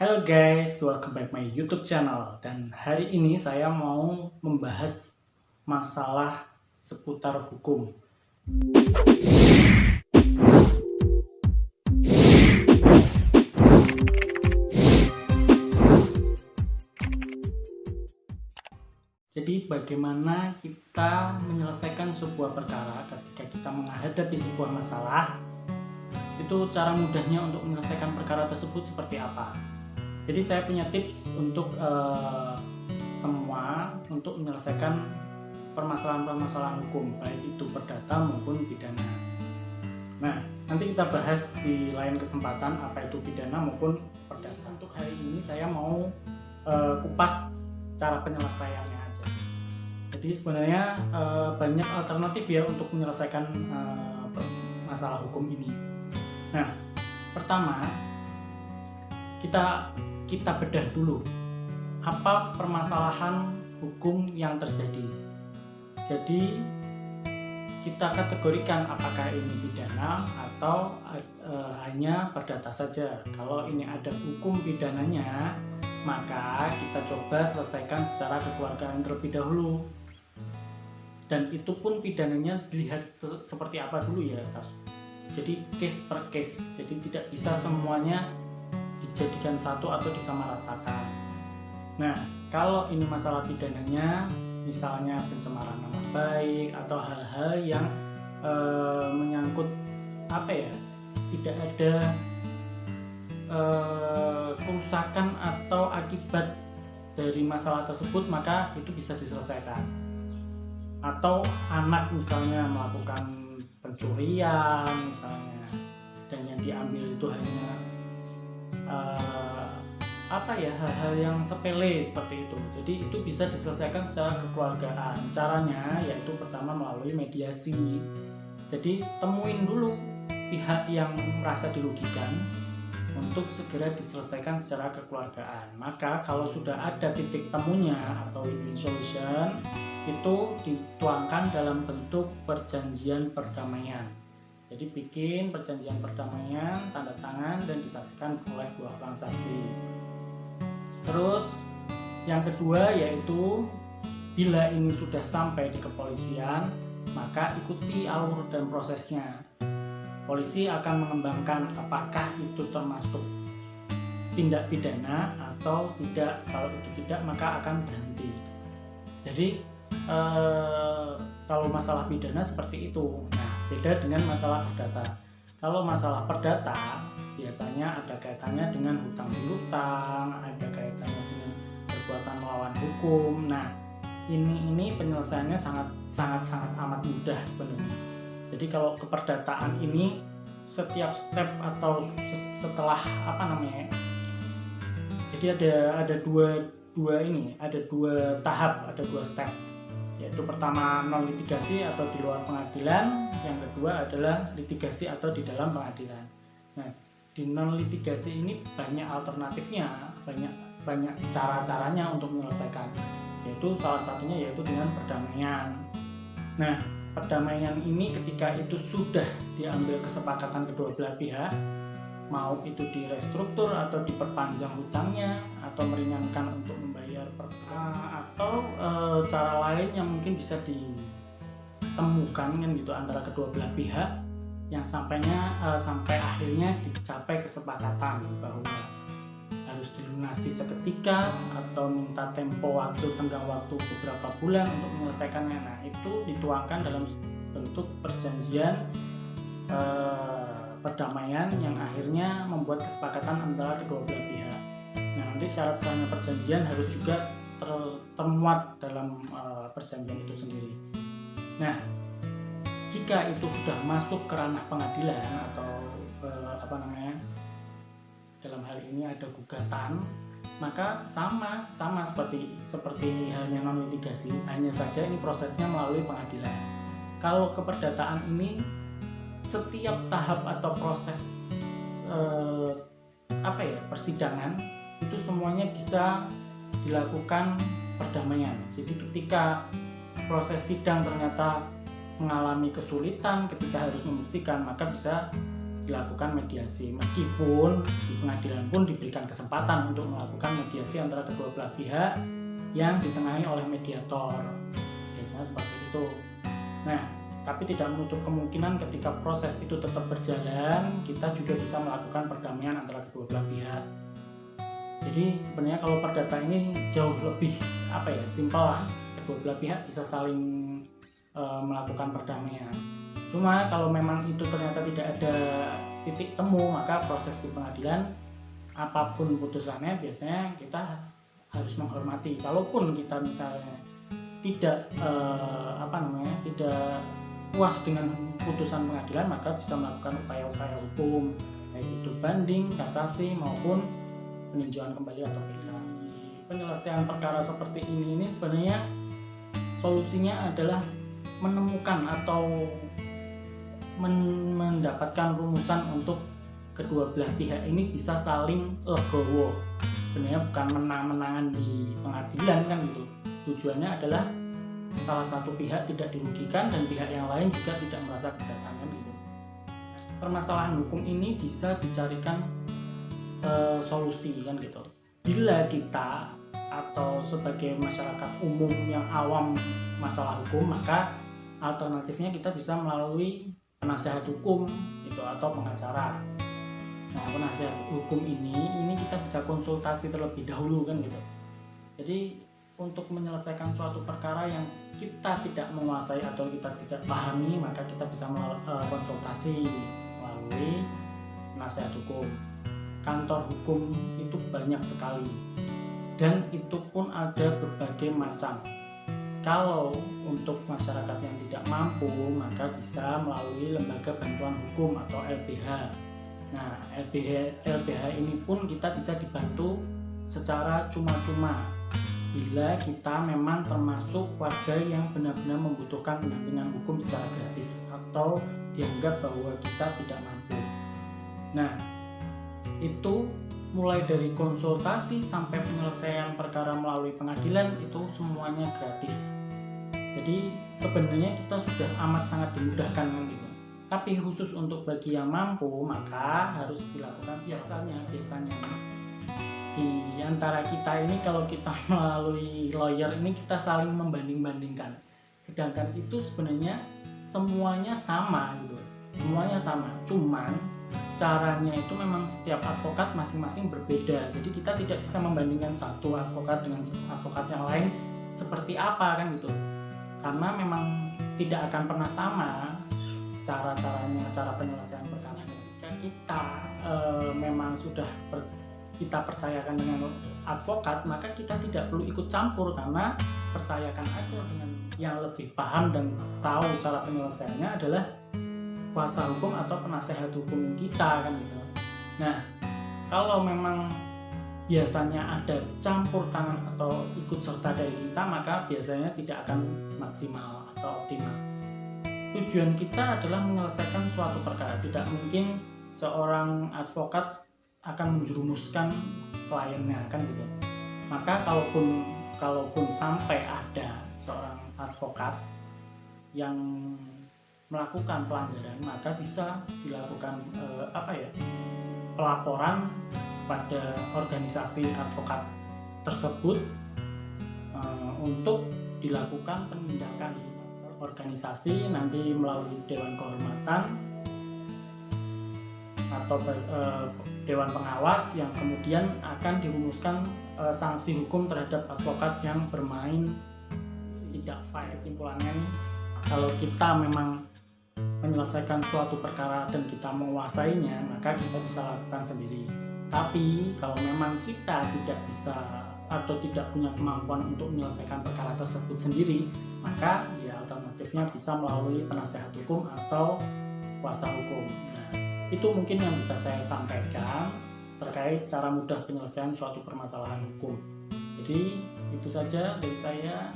Halo guys, welcome back my YouTube channel. Dan hari ini saya mau membahas masalah seputar hukum. Jadi bagaimana kita menyelesaikan sebuah perkara ketika kita menghadapi sebuah masalah, itu cara mudahnya untuk menyelesaikan perkara tersebut seperti apa. Jadi saya punya tips untuk semua untuk menyelesaikan permasalahan-permasalahan hukum, baik itu perdata maupun pidana. Nah, nanti kita bahas di lain kesempatan apa itu pidana maupun perdata. Untuk hari ini saya mau kupas cara penyelesaiannya aja. Jadi sebenarnya banyak alternatif ya untuk menyelesaikan masalah hukum ini. Nah, pertama kita bedah dulu apa permasalahan hukum yang terjadi. Jadi kita kategorikan apakah ini pidana atau hanya perdata saja. Kalau ini ada hukum pidananya, maka kita coba selesaikan secara kekeluargaan terlebih dahulu. Dan itu pun pidananya dilihat seperti apa dulu ya, jadi case per case. Jadi tidak bisa semuanya dijadikan satu atau disamaratakan. Nah, kalau ini masalah pidananya, misalnya pencemaran nama baik atau hal-hal yang menyangkut tidak ada kerusakan atau akibat dari masalah tersebut, maka itu bisa diselesaikan. Atau anak misalnya melakukan pencurian misalnya, dan yang diambil itu hanya hal-hal yang sepele seperti itu. Jadi itu bisa diselesaikan secara kekeluargaan. Caranya yaitu pertama melalui mediasi. Jadi temuin dulu pihak yang merasa dirugikan untuk segera diselesaikan secara kekeluargaan. Maka kalau sudah ada titik temunya atau win-win solution, itu dituangkan dalam bentuk perjanjian perdamaian. Jadi bikin perjanjian perdamaian, tanda tangan, dan disaksikan oleh dua orang saksi. Terus yang kedua yaitu bila ini sudah sampai di kepolisian, maka ikuti alur dan prosesnya. Polisi akan mengembangkan apakah itu termasuk tindak pidana atau tidak. Kalau itu tidak, maka akan berhenti. Jadi kalau masalah pidana seperti itu. Nah, beda dengan masalah perdata. Kalau masalah perdata biasanya ada kaitannya dengan hutang piutang, ada kaitannya dengan perbuatan melawan hukum. Nah, ini penyelesaiannya sangat amat mudah sebenarnya. Jadi kalau keperdataan ini setiap step atau setelah jadi ada dua tahap, ada dua step. Yaitu pertama non litigasi atau di luar pengadilan, yang kedua adalah litigasi atau di dalam pengadilan. Nah, di non litigasi ini banyak alternatifnya, banyak cara-caranya untuk menyelesaikan. Yaitu salah satunya yaitu dengan perdamaian. Nah, perdamaian ini ketika itu sudah diambil kesepakatan kedua belah pihak, mau itu direstruktur atau diperpanjang hutangnya atau meringankan untuk membayar atau cara lain yang mungkin bisa ditemukan kan gitu antara kedua belah pihak yang sampai akhirnya dicapai kesepakatan bahwa harus dilunasi seketika atau minta tenggang waktu beberapa bulan untuk menyelesaikannya. Nah, itu dituangkan dalam bentuk perjanjian perdamaian yang akhirnya membuat kesepakatan antara kedua belah pihak. Nah, nanti syarat-syaratnya perjanjian harus juga termuat dalam perjanjian itu sendiri. Nah, jika itu sudah masuk ke ranah pengadilan atau dalam hal ini ada gugatan, maka sama seperti halnya non litigasi, hanya saja ini prosesnya melalui pengadilan. Kalau keperdataan ini setiap tahap atau proses persidangan itu semuanya bisa dilakukan perdamaian. Jadi ketika proses sidang ternyata mengalami kesulitan ketika harus membuktikan, maka bisa dilakukan mediasi, meskipun di pengadilan pun diberikan kesempatan untuk melakukan mediasi antara kedua belah pihak yang ditengahi oleh mediator, biasanya seperti itu. Nah, tapi tidak menutup kemungkinan ketika proses itu tetap berjalan, kita juga bisa melakukan perdamaian antara kedua belah pihak. Jadi sebenarnya kalau perdata ini jauh lebih simpel lah, kedua belah pihak bisa saling melakukan perdamaian. Cuma kalau memang itu ternyata tidak ada titik temu, maka proses di pengadilan apapun putusannya biasanya kita harus menghormati. Kalaupun kita misalnya tidak tidak puas dengan putusan pengadilan, maka bisa melakukan upaya-upaya hukum, baik itu banding, kasasi maupun peninjauan kembali atau PK. Penyelesaian perkara seperti ini sebenarnya solusinya adalah menemukan atau mendapatkan rumusan untuk kedua belah pihak ini bisa saling legowo. Sebenarnya bukan menang-menangan di pengadilan kan gitu. Tujuannya adalah salah satu pihak tidak dirugikan dan pihak yang lain juga tidak merasa kedatangan gitu. Permasalahan hukum ini bisa dicarikan solusi kan gitu. Bila kita atau sebagai masyarakat umum yang awam masalah hukum, maka alternatifnya kita bisa melalui penasehat hukum gitu atau pengacara. Nah, penasehat hukum ini kita bisa konsultasi terlebih dahulu kan gitu. Jadi untuk menyelesaikan suatu perkara yang kita tidak menguasai atau kita tidak pahami, maka kita bisa konsultasi melalui penasehat hukum. Kantor hukum itu banyak sekali dan itu pun ada berbagai macam. Kalau untuk masyarakat yang tidak mampu, maka bisa melalui lembaga bantuan hukum atau LBH. Nah, LBH ini pun kita bisa dibantu secara cuma-cuma bila kita memang termasuk warga yang benar-benar membutuhkan pendampingan hukum secara gratis atau dianggap bahwa kita tidak mampu. Nah, itu mulai dari konsultasi sampai penyelesaian perkara melalui pengadilan itu semuanya gratis. Jadi sebenarnya kita sudah amat sangat dimudahkan gitu. Tapi khusus untuk bagi yang mampu, maka harus dilakukan biasanya di antara kita ini, kalau kita melalui lawyer ini kita saling membanding-bandingkan. Sedangkan itu sebenarnya semuanya sama gitu. Semuanya sama, cuman caranya itu memang setiap advokat masing-masing berbeda. Jadi kita tidak bisa membandingkan satu advokat dengan advokat yang lain seperti apa kan gitu. Karena memang tidak akan pernah sama cara-caranya, cara penyelesaian perkara. Ketika kita memang sudah kita percayakan dengan advokat, maka kita tidak perlu ikut campur, karena percayakan aja dengan yang lebih paham dan tahu cara penyelesaiannya adalah kuasa hukum atau penasehat hukum kita kan gitu. Nah, kalau memang biasanya ada campur tangan atau ikut serta dari kita, maka biasanya tidak akan maksimal atau optimal. Tujuan kita adalah menyelesaikan suatu perkara. Tidak mungkin seorang advokat akan menjerumuskan kliennya kan gitu. Maka kalaupun sampai ada seorang advokat yang melakukan pelanggaran, maka bisa dilakukan pelaporan kepada organisasi advokat tersebut untuk dilakukan penindakan. Organisasi nanti melalui Dewan Kehormatan atau Dewan Pengawas yang kemudian akan dirumuskan sanksi hukum terhadap advokat yang bermain tidak fair. Kesimpulannya nih, kalau kita memang menyelesaikan suatu perkara dan kita menguasainya, maka kita bisa lakukan sendiri. Tapi kalau memang kita tidak bisa atau tidak punya kemampuan untuk menyelesaikan perkara tersebut sendiri, maka ya alternatifnya bisa melalui penasehat hukum atau kuasa hukum. Nah, itu mungkin yang bisa saya sampaikan terkait cara mudah penyelesaian suatu permasalahan hukum. Jadi itu saja dari saya.